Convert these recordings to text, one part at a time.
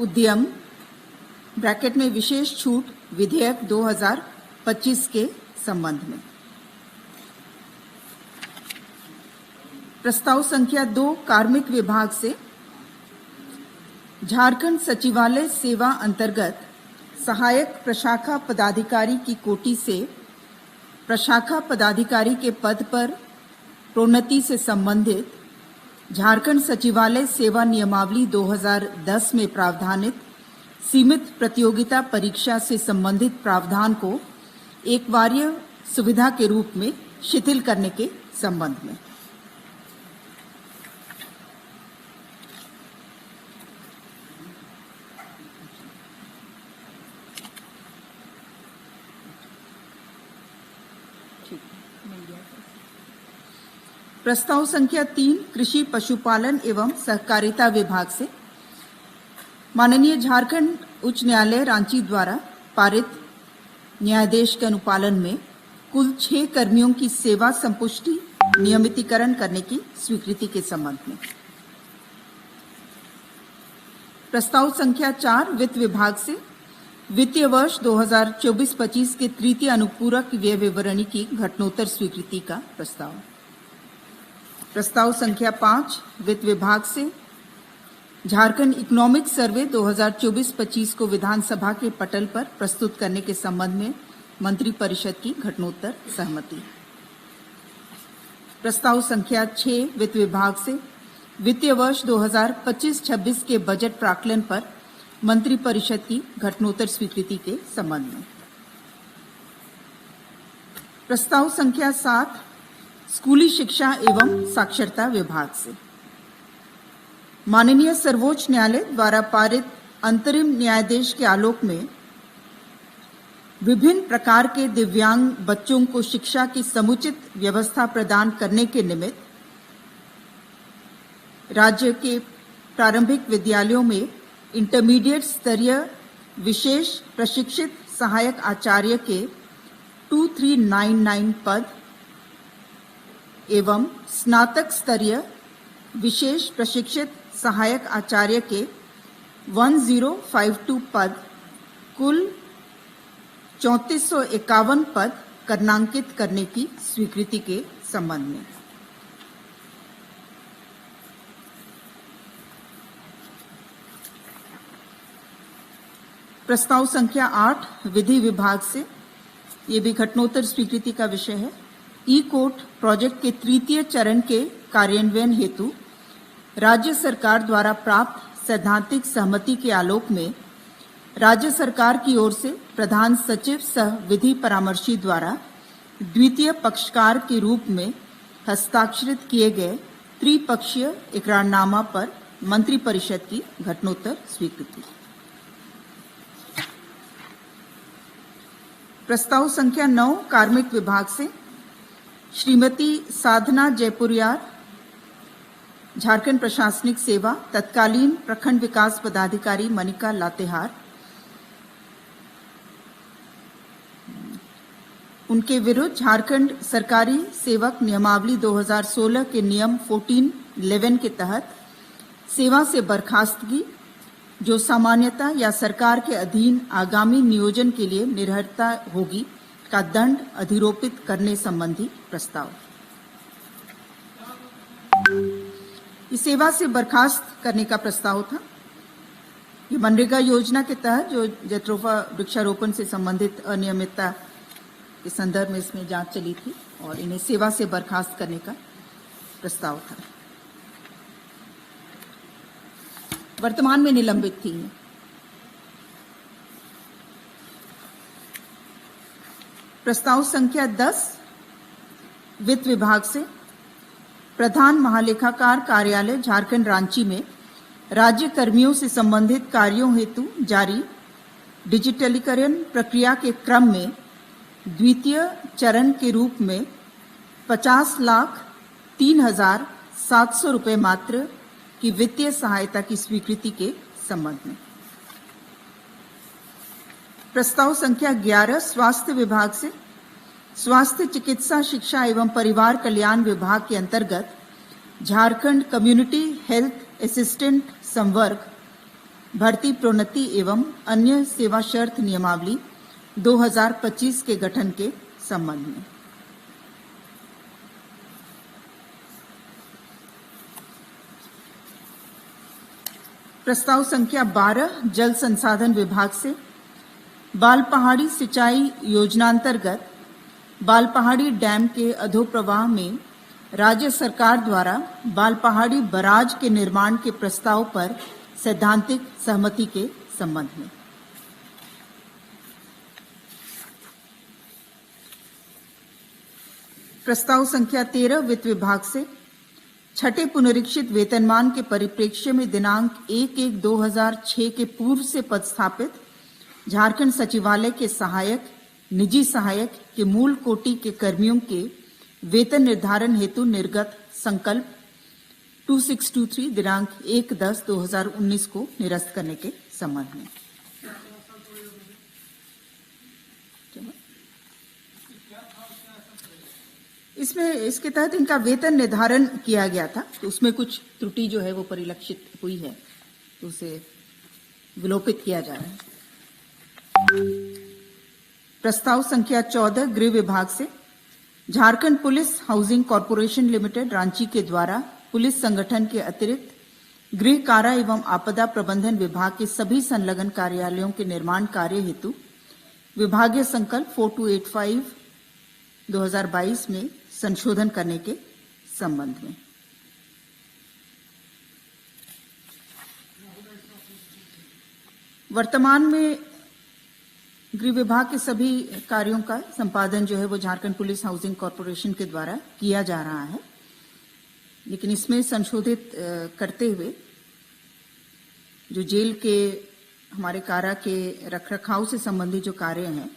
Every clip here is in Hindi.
उद्यम ब्रैकेट में विशेष छूट विधेयक 2025 के संबंध में। प्रस्ताव संख्या 2 कार्मिक विभाग से झारखंड सचिवालय सेवा अंतर्गत सहायक प्रशाखा पदाधिकारी की कोटि से प्रशाखा पदाधिकारी के पद पर प्रोन्नति से संबंधित झारखंड सचिवालय सेवा नियमावली 2010 में प्रावधानित सीमित प्रतियोगिता परीक्षा से संबंधित प्रावधान को एक वार्य सुविधा के रूप में शिथिल करने के संबंध में। प्रस्ताव संख्या 3 कृषि पशुपालन एवं सहकारिता विभाग से माननीय झारखंड उच्च न्यायालय रांची द्वारा पारित न्यायादेश के अनुपालन में कुल 6 कर्मियों की सेवा संपुष्टि नियमितीकरण करने की स्वीकृति के संबंध में। प्रस्ताव संख्या 4 वित्त विभाग से वित्तीय वर्ष 2024-25 के तृतीय अनुपूरक व्यय विवरणी की घटनोत्तर स्वीकृति का प्रस्ताव। प्रस्ताव संख्या 5 वित्त विभाग से झारखंड इकोनॉमिक सर्वे 2024-25 को विधानसभा के पटल पर प्रस्तुत करने के संबंध में मंत्री परिषद की घटनोत्तर सहमति। प्रस्ताव संख्या 6 वित्त विभाग से वित्तीय वर्ष 2025-26 के बजट प्राक्कलन पर मंत्री परिषद की घटनोत्तर स्वीकृति के संबंध में। प्रस्ताव संख्या 7 स्कूली शिक्षा एवं साक्षरता विभाग से माननीय सर्वोच्च न्यायालय द्वारा पारित अंतरिम न्यायादेश के आलोक में विभिन्न प्रकार के दिव्यांग बच्चों को शिक्षा की समुचित व्यवस्था प्रदान करने के निमित्त राज्य के प्रारंभिक विद्यालयों में इंटरमीडिएट स्तरीय विशेष प्रशिक्षित सहायक आचार्य के 2399 पद एवं स्नातक स्तरीय विशेष प्रशिक्षित सहायक आचार्य के 1052 पद कुल 3451 पद करनांकित करने की स्वीकृति के संबंध में। प्रस्ताव संख्या 8 विधि विभाग से ये भी घटनोत्तर स्वीकृति का विषय है। ई कोर्ट प्रोजेक्ट के तृतीय चरण के कार्यान्वयन हेतु राज्य सरकार द्वारा प्राप्त सैद्धांतिक सहमति के आलोक में राज्य सरकार की ओर से प्रधान सचिव सह विधि परामर्शी द्वारा द्वितीय पक्षकार के रूप में हस्ताक्षरित किए गए त्रिपक्षीय इकरारनामा पर मंत्री परिषद की घटनोत्तर स्वीकृति। प्रस्ताव संख्या 9 कार्मिक विभाग से श्रीमती साधना जयपुरियार झारखंड प्रशासनिक सेवा तत्कालीन प्रखंड विकास पदाधिकारी मनिका लातेहार उनके विरुद्ध झारखंड सरकारी सेवक नियमावली 2016 के नियम 14(11) के तहत सेवा से बर्खास्तगी जो सामान्यतः या सरकार के अधीन आगामी नियोजन के लिए निर्हरता होगी का दंड अधिरोपित करने संबंधी प्रस्ताव। इस सेवा से बर्खास्त करने का प्रस्ताव था। ये मनरेगा योजना के तहत जो जत्रोफा वृक्षारोपण से संबंधित अनियमितता के संदर्भ में इसमें जांच चली थी और इन्हें सेवा से बर्खास्त करने का प्रस्ताव था। वर्तमान में निलंबित थी। प्रस्ताव संख्या 10 वित्त विभाग से प्रधान महालेखाकार कार्यालय झारखंड रांची में राज्य कर्मियों से संबंधित कार्यों हेतु जारी डिजिटलीकरण प्रक्रिया के क्रम में द्वितीय चरण के रूप में 50,03,700 रुपये मात्र की वित्तीय सहायता की स्वीकृति के संबंध में। प्रस्ताव संख्या 11 स्वास्थ्य विभाग से स्वास्थ्य चिकित्सा शिक्षा एवं परिवार कल्याण विभाग के अंतर्गत झारखंड कम्युनिटी हेल्थ असिस्टेंट संवर्ग भर्ती प्रोन्नति एवं अन्य सेवा शर्त नियमावली 2025 के गठन के संबंध में। प्रस्ताव संख्या 12 जल संसाधन विभाग से बालपहाड़ी सिंचाई योजनांतर्गत बालपहाड़ी डैम के अधोप्रवाह में राज्य सरकार द्वारा बालपहाड़ी बराज के निर्माण के प्रस्ताव पर सैद्धांतिक सहमति के संबंध में। प्रस्ताव संख्या 13 वित्त विभाग से छठे पुनरीक्षित वेतनमान के परिप्रेक्ष्य में दिनांक 1/1/2006 के पूर्व से पदस्थापित झारखंड सचिवालय के सहायक, निजी सहायक के मूल कोटि के कर्मियों के वेतन निर्धारण हेतु निर्गत संकल्प 2623 दिनांक 1/10/2019 को निरस्त करने के संबंध में। इसके तहत इनका वेतन निर्धारण किया गया था, तो उसमें कुछ त्रुटि जो है वो परिलक्षित हुई है, तो उसे विलोपित किया जा रहा है। प्रस्ताव संख्या 14 गृह विभाग से Jharkhand police housing corporation limited Ranchi के द्वारा पुलिस संगठन के अतिरिक्त गृह कारा एवं आपदा प्रबंधन विभाग के सभी संलग्न कार्यालयों के निर्माण कार्य हेतु विभागीय संकल्प 4285 2022 में संशोधन करने के संबंध में। वर्तमान में गृह विभाग के सभी कार्यों का संपादन जो है वो झारखंड पुलिस हाउसिंग कॉरपोरेशन के द्वारा किया जा रहा है, लेकिन इसमें संशोधित करते हुए जो जेल के हमारे कारा के रखरखाव से संबंधित जो कार्य हैं,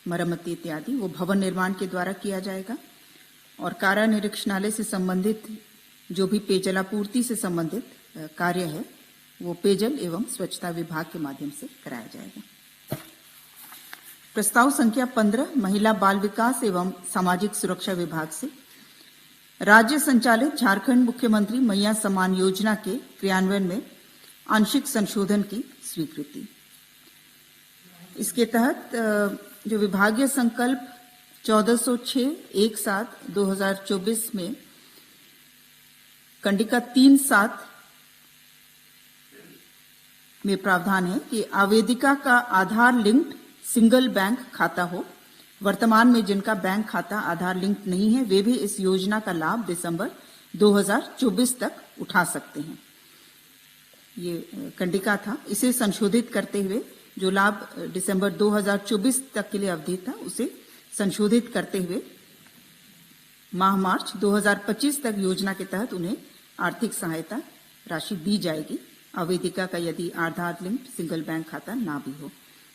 मरम्मती इत्यादि, वो भवन निर्माण के द्वारा किया जाएगा और कारा निरीक्षणालय से संबंधित जो भी पेयजलापूर्ति से संबंधित कार्य है वो पेयजल एवं स्वच्छता विभाग के माध्यम से कराया जाएगा। प्रस्ताव संख्या 15 महिला बाल विकास एवं सामाजिक सुरक्षा विभाग से राज्य संचालित झारखंड मुख्यमंत्री मैया सम्मान योजना के क्रियान्वयन में आंशिक संशोधन की स्वीकृति। इसके तहत जो विभागीय संकल्प 1406/17/2024 में कंडिका 3/7 में प्रावधान है कि आवेदिका का आधार लिंक्ड सिंगल बैंक खाता हो। वर्तमान में जिनका बैंक खाता आधार लिंक नहीं है वे भी इस योजना का लाभ दिसंबर 2024 तक उठा सकते हैं। ये कंडिका था, इसे संशोधित करते हुए जो लाभ दिसंबर 2024 तक के लिए अवधि था उसे संशोधित करते हुए माह मार्च 2025 तक योजना के तहत उन्हें आर्थिक सहायता राशि दी जाएगी, आवेदिका का यदि आधार लिंक्ड सिंगल बैंक खाता ना भी हो।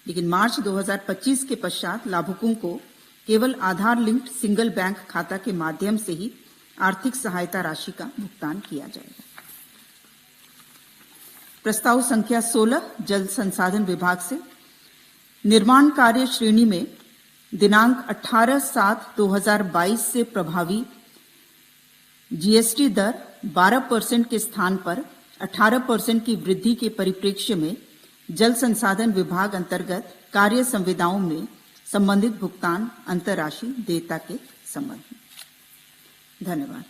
लेकिन मार्च 2025 के पश्चात लाभुकों को केवल आधार लिंक्ड सिंगल बैंक खाता के माध्यम से ही आर्थिक सहायता राशि का भुगतान किया जाएगा। प्रस्ताव संख्या 16 जल संसाधन विभाग से निर्माण कार्य श्रेणी में दिनांक 18/7/2022 से प्रभावी जीएसटी दर 12% के स्थान पर 18% की वृद्धि के परिप्रेक्ष्य में जल संसाधन विभाग अंतर्गत कार्य संविदाओं में संबंधित भुगतान अंतरराशि देयता के संबंध में। धन्यवाद।